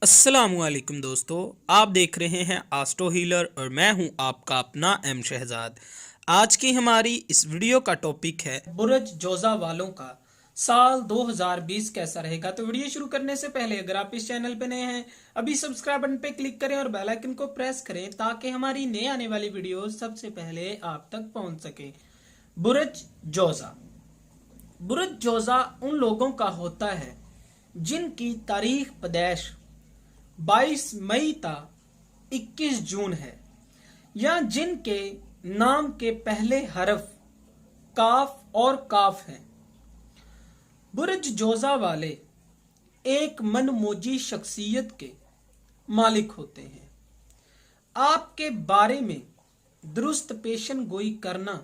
अस्सलाम वालेकुम दोस्तों, आप देख रहे हैं आस्ट्रो हीलर और मैं हूं आपका अपना एम शहजाद। आज की हमारी इस वीडियो का टॉपिक है बुर्ज जोजा वालों का साल 2020 कैसा रहेगा। तो वीडियो शुरू करने से पहले अगर आप इस चैनल पे नए हैं अभी सब्सक्राइब बटन पे क्लिक करें और बेल आइकन को प्रेस करें ताकि हमारी नए आने वाली वीडियो सबसे पहले आप तक पहुंच सके। बुर्ज जोजा। बुर्ज जोजा उन लोगों का होता है जिनकी तारीख पैदाइश 22 मई ता 21 जून है, या जिनके नाम के पहले हरफ काफ और काफ हैं। बुर्ज जोजा वाले एक मनमोजी शख्सियत के मालिक होते हैं। आपके बारे में दुरुस्त पेशन गोई करना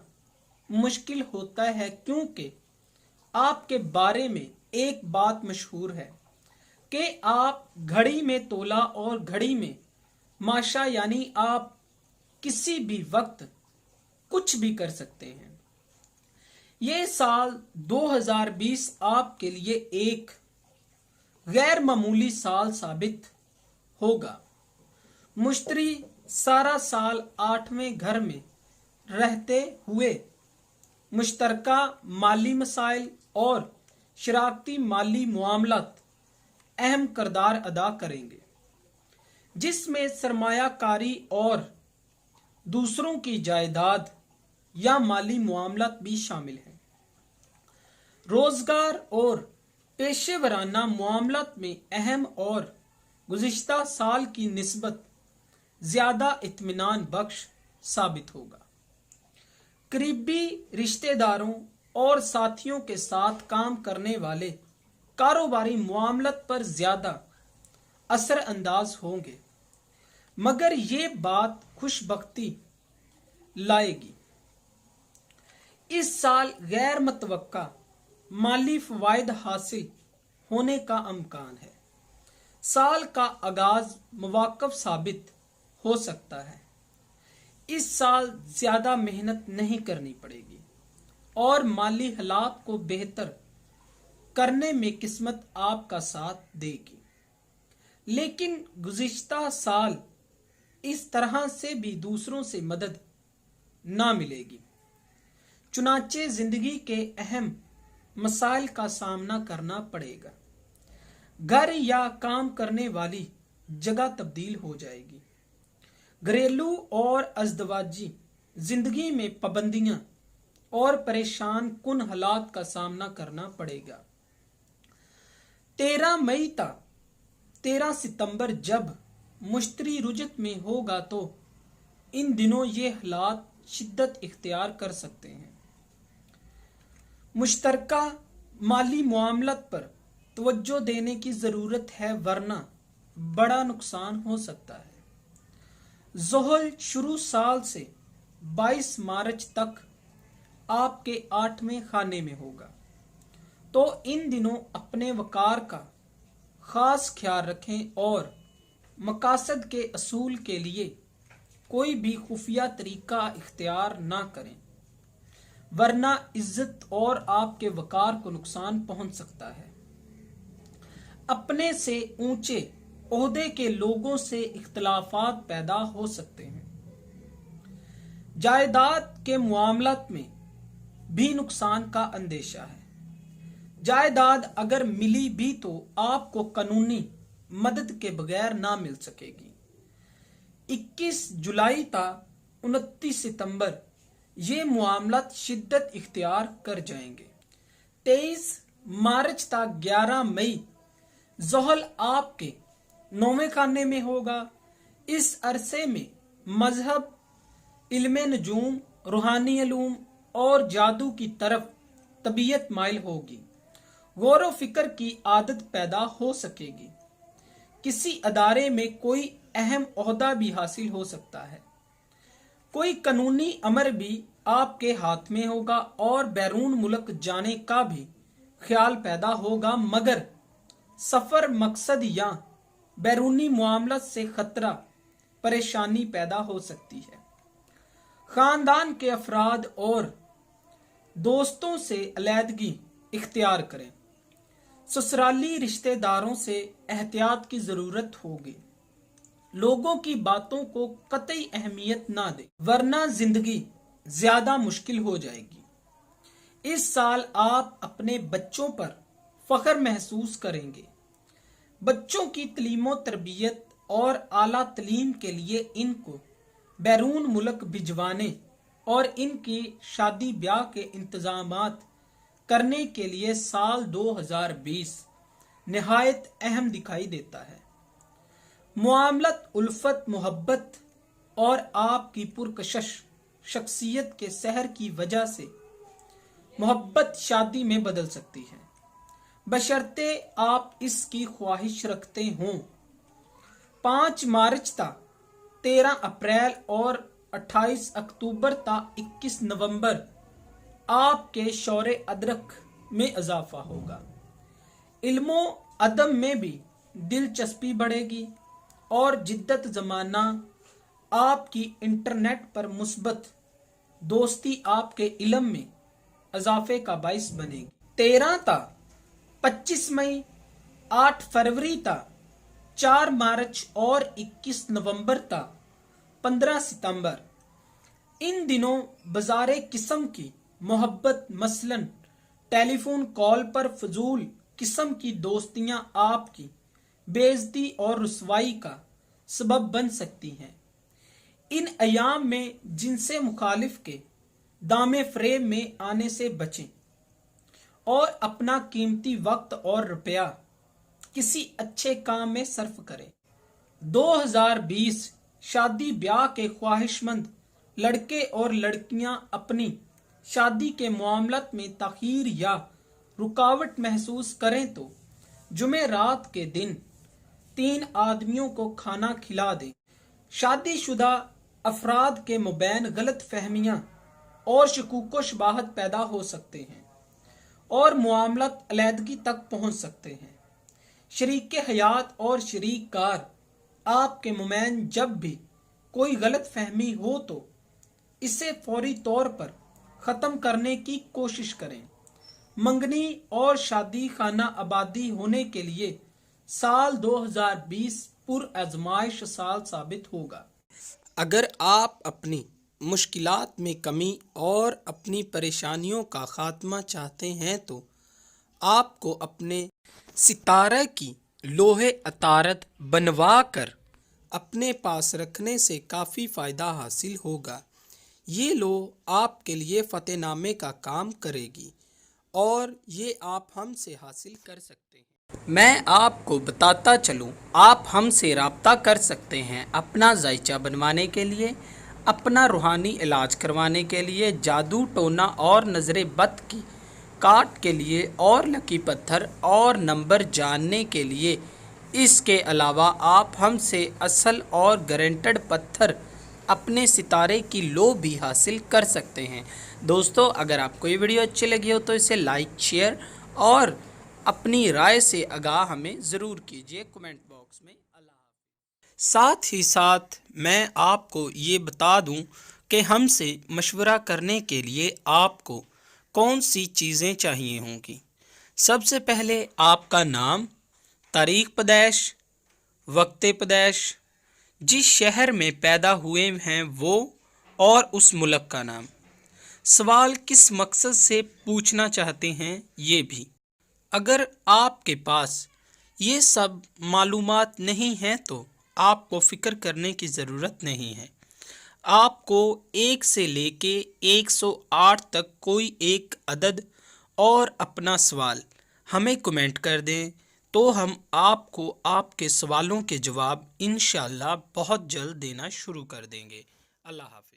मुश्किल होता है क्योंकि आपके बारे में एक बात मशहूर है कि आप घड़ी में तोला और घड़ी में माशा, यानी आप किसी भी वक्त कुछ भी कर सकते हैं। ये साल 2020 आपके लिए एक गैर मामूली साल साबित होगा। मुश्तरी सारा साल 8वें घर में रहते हुए मुश्तरका माली मसाइल और शराकती माली मामलात अहम किरदार अदा करेंगे, जिसमें सरमायाकारी और दूसरों की जायदाद या माली मामलात भी शामिल हैं। रोजगार और पेशेवराना मामलात में अहम और गुज़िश्ता साल की निस्बत ज्यादा इत्मीनान बख्श साबित होगा। करीबी रिश्तेदारों और साथियों के साथ काम करने वाले कारोबारी मामलत पर ज्यादा असर अंदाज होंगे, मगर ये बात खुशबख्ती लाएगी। इस साल गैर मुतवक्का माली फवायद हासिल होने का इम्कान है। साल का आगाज मुवाक्कफ साबित हो सकता है। इस साल ज्यादा मेहनत नहीं करनी पड़ेगी और माली हालात को बेहतर करने में किस्मत आपका साथ देगी। लेकिन गुज़िश्ता साल इस तरह से भी दूसरों से मदद ना मिलेगी, चुनाचे जिंदगी के अहम मसाइल का सामना करना पड़ेगा। घर या काम करने वाली जगह तब्दील हो जाएगी। घरेलू और अज़दवाजी जिंदगी में पाबंदियां और परेशान कुन हालात का सामना करना पड़ेगा। 13 मई ता 13 सितंबर जब मुश्तरी रुजत में होगा तो इन दिनों ये हालात शिद्दत इख्तियार कर सकते हैं। मुश्तरका माली मामलत पर तवज्जो देने की जरूरत है, वरना बड़ा नुकसान हो सकता है। ज़ोहल शुरू साल से 22 मार्च तक आपके 8वें खाने में होगा, तो इन दिनों अपने वकार का खास ख्याल रखें और मकासद के असूल के लिए कोई भी खुफिया तरीका इख्तियार ना करें, वरना इज्जत और आपके वकार को नुकसान पहुंच सकता है। अपने से ऊंचे ओहदे के लोगों से इख्तिलाफात पैदा हो सकते हैं। जायदाद के मामलात में भी नुकसान का अंदेशा है। जायदाद अगर मिली भी तो आपको कानूनी मदद के बगैर ना मिल सकेगी। 21 जुलाई ता 29 सितंबर ये मामलात शिद्दत इख्तियार कर जाएंगे। 23 मार्च ता 11 मई ज़ोहल आपके 9वें खाने में होगा। इस अरसे में मजहब, इल्मे नजूम, रूहानी इल्म और जादू की तरफ तबीयत माइल होगी। गौर व फिक्र की आदत पैदा हो सकेगी। किसी अदारे में कोई अहम ओहदा भी हासिल हो सकता है। कोई कानूनी अमर भी आपके हाथ में होगा और बैरून मुल्क जाने का भी ख्याल पैदा होगा, मगर सफर मकसद या बैरूनी मामला से खतरा परेशानी पैदा हो सकती है। खानदान के अफराद और दोस्तों से अलैदगी इख्तियार करें। ससुराली रिश्तेदारों से एहतियात की जरूरत होगी। लोगों की बातों को कतई अहमियत ना दे, वरना जिंदगी ज्यादा मुश्किल हो जाएगी। इस साल आप अपने बच्चों पर फख्र महसूस करेंगे। बच्चों की तलीमो तरबियत और आला तलीम के लिए इनको बैरून मुल्क भिजवाने और इनकी शादी ब्याह के इंतजामात करने के लिए साल 2020 निहायत अहम दिखाई देता है। मुआमलत, उल्फत, मोहब्बत और आपकी पुरकशिश शख्सियत के सहर की वजह से मोहब्बत शादी में बदल सकती है, बशर्ते आप इसकी ख्वाहिश रखते हों। 5 मार्च तक 13 अप्रैल और 28 अक्टूबर तक 21 नवंबर आपके शौरे अदरक में इजाफा होगा। इल्मो अदम में भी दिलचस्पी बढ़ेगी और जिद्दत जमाना आपकी इंटरनेट पर मुस्बत दोस्ती आपके इल्म में इजाफे का बाइस बनेगी। 13 ता 25 मई, 8 फरवरी ता 4 मार्च और 21 नवंबर ता 15 सितंबर, इन दिनों बाजारे किस्म की मोहब्बत, मसलन टेलीफोन कॉल पर फजूल किस्म की दोस्तियां आपकी बेइज्जती और रुसवाई का सबब बन सकती हैं। इन अयाम में जिनसे मुखालिफ के दामे फ्रेब में आने से बचें और अपना कीमती वक्त और रुपया किसी अच्छे काम में सर्फ करें। 2020 शादी ब्याह के ख्वाहिशमंद लड़के और लड़कियां अपनी शादी के मामलत में ताखीर या रुकावट महसूस करें तो जुमे रात के दिन 3 आदमियों को खाना खिला दें। शादीशुदा अफराद के मुबैन गलत फहमियां और शकूक शुबाहत पैदा हो सकते हैं और मामलत अलहदगी तक पहुंच सकते हैं। शरीक हयात और शरीक कार आपके मुबैन जब भी कोई गलत फहमी हो तो इसे फौरी तौर पर ख़त्म करने की कोशिश करें। मंगनी और शादी खाना आबादी होने के लिए साल 2020 पुरआज़माइश साल साबित होगा। अगर आप अपनी मुश्किलात में कमी और अपनी परेशानियों का ख़ात्मा चाहते हैं तो आपको अपने सितारे की लोहे अतारत बनवा कर अपने पास रखने से काफ़ी फ़ायदा हासिल होगा। ये लोह आपके लिए फ़तेहनामे का काम करेगी और ये आप हमसे हासिल कर सकते हैं। मैं आपको बताता चलूँ, आप हमसे रब्ता कर सकते हैं अपना जायचा बनवाने के लिए, अपना रूहानी इलाज करवाने के लिए, जादू टोना और नज़र बद की काट के लिए और लकी पत्थर और नंबर जानने के लिए। इसके अलावा आप हमसे असल और गारंटेड पत्थर अपने सितारे की लो भी हासिल कर सकते हैं। दोस्तों, अगर आपको ये वीडियो अच्छी लगी हो तो इसे लाइक, शेयर और अपनी राय से आगाह हमें ज़रूर कीजिए कमेंट बॉक्स में। अल्लाह हाफ़िज़। साथ ही साथ मैं आपको ये बता दूं कि हमसे मशवरा करने के लिए आपको कौन सी चीज़ें चाहिए होंगी। सबसे पहले आपका नाम, तारीख़ पैदाइश, वक्त पैदाइश, जिस शहर में पैदा हुए हैं वो और उस मुल्क का नाम, सवाल किस मकसद से पूछना चाहते हैं ये भी। अगर आपके पास ये सब मालूमात नहीं हैं तो आपको फ़िक्र करने की ज़रूरत नहीं है। आपको 1 से लेके 108 तक कोई एक अदद और अपना सवाल हमें कमेंट कर दें तो हम आपको आपके सवालों के जवाब इंशाअल्लाह बहुत जल्द देना शुरू कर देंगे। अल्लाह हाफ़िज़।